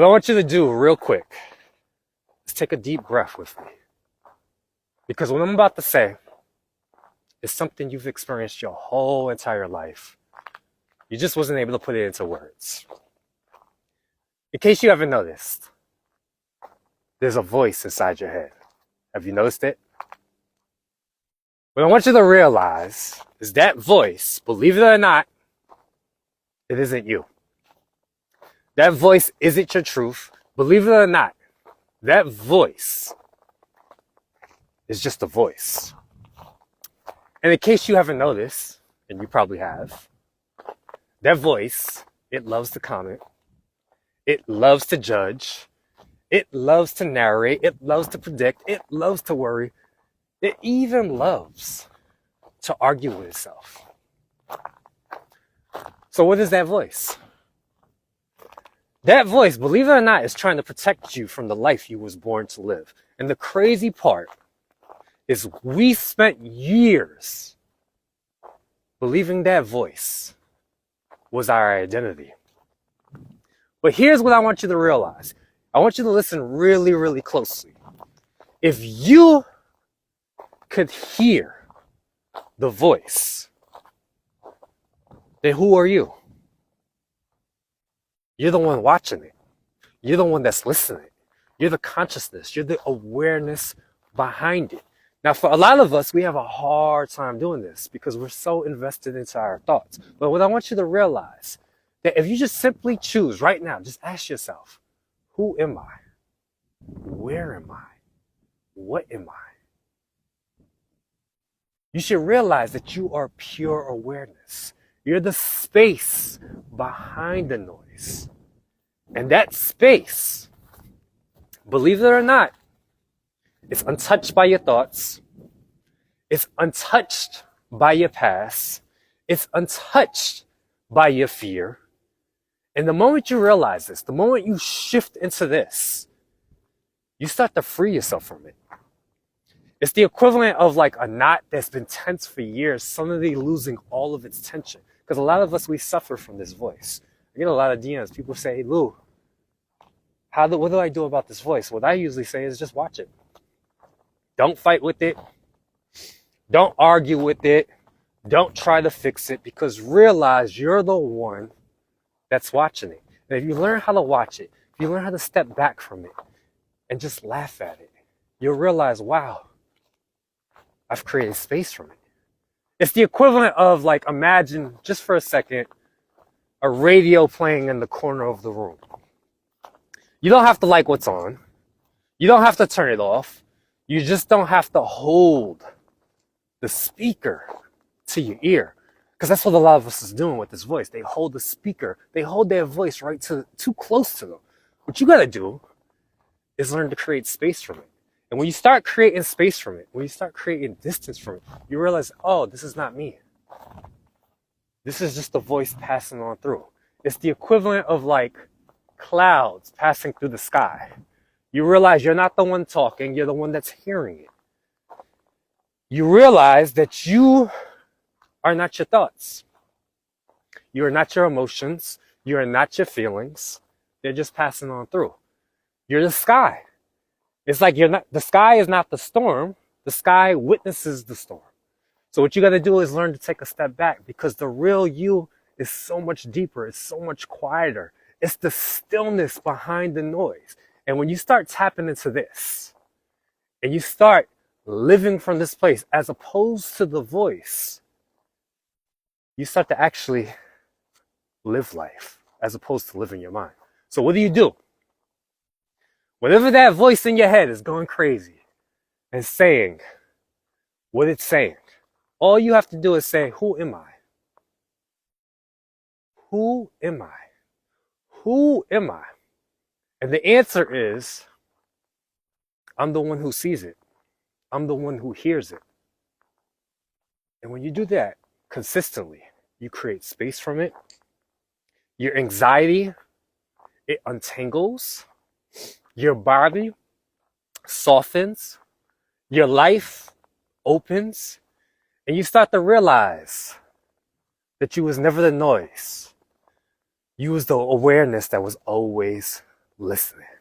What I want you to do real quick is take a deep breath with me. Because what I'm about to say is something you've experienced your whole entire life. You just wasn't able to put it into words. In case you haven't noticed, there's a voice inside your head. Have you noticed it? What I want you to realize is that voice, believe it or not, it isn't you. That voice isn't your truth. Believe it or not, that voice is just a voice. And in case you haven't noticed, and you probably have, that voice, it loves to comment. It loves to judge. It loves to narrate. It loves to predict. It loves to worry. It even loves to argue with itself. So what is that voice? That voice, believe it or not, is trying to protect you from the life you was born to live. And the crazy part is we spent years believing that voice was our identity. But here's what I want you to realize. I want you to listen really, really closely. If you could hear the voice, then who are you? You're the one watching it. You're the one that's listening. You're the consciousness. You're the awareness behind it. Now, for a lot of us, we have a hard time doing this because we're so invested into our thoughts. But what I want you to realize, that if you just simply choose right now, just ask yourself, who am I? Where am I? What am I? You should realize that you are pure awareness. You're the space behind the noise. And that space, believe it or not, it's untouched by your thoughts. It's untouched by your past. It's untouched by your fear. And the moment you realize this, the moment you shift into this, you start to free yourself from it. It's the equivalent of like a knot that's been tense for years, suddenly losing all of its tension. Because a lot of us, we suffer from this voice. I get a lot of DMs. People say, hey, Lou, what do I do about this voice? What I usually say is just watch it. Don't fight with it. Don't argue with it. Don't try to fix it, because realize you're the one that's watching it. And if you learn how to watch it, if you learn how to step back from it and just laugh at it, you'll realize, wow, I've created space from it. It's the equivalent of, like, imagine just for a second, a radio playing in the corner of the room. You don't have to like what's on. You don't have to turn it off. You just don't have to hold the speaker to your ear. Because that's what a lot of us is doing with this voice. They hold the speaker. They hold their voice right too close to them. What you got to do is learn to create space from it. And when you start creating space from it, when you start creating distance from it, you realize, oh, this is not me. This is just the voice passing on through. It's the equivalent of like clouds passing through the sky. You realize you're not the one talking, you're the one that's hearing it. You realize that you are not your thoughts. You are not your emotions. You are not your feelings. They're just passing on through. You're the sky. It's like the sky is not the storm. The sky witnesses the storm. So what you got to do is learn to take a step back, because the real you is so much deeper. It's so much quieter. It's the stillness behind the noise. And when you start tapping into this and you start living from this place as opposed to the voice, you start to actually live life as opposed to living your mind. So what do? Whatever that voice in your head is going crazy and saying what it's saying, all you have to do is say, who am I? Who am I? Who am I? And the answer is, I'm the one who sees it. I'm the one who hears it. And when you do that consistently, you create space from it. Your anxiety, it untangles. Your body softens. Your life opens. And you start to realize that you was never the noise. You was the awareness that was always listening.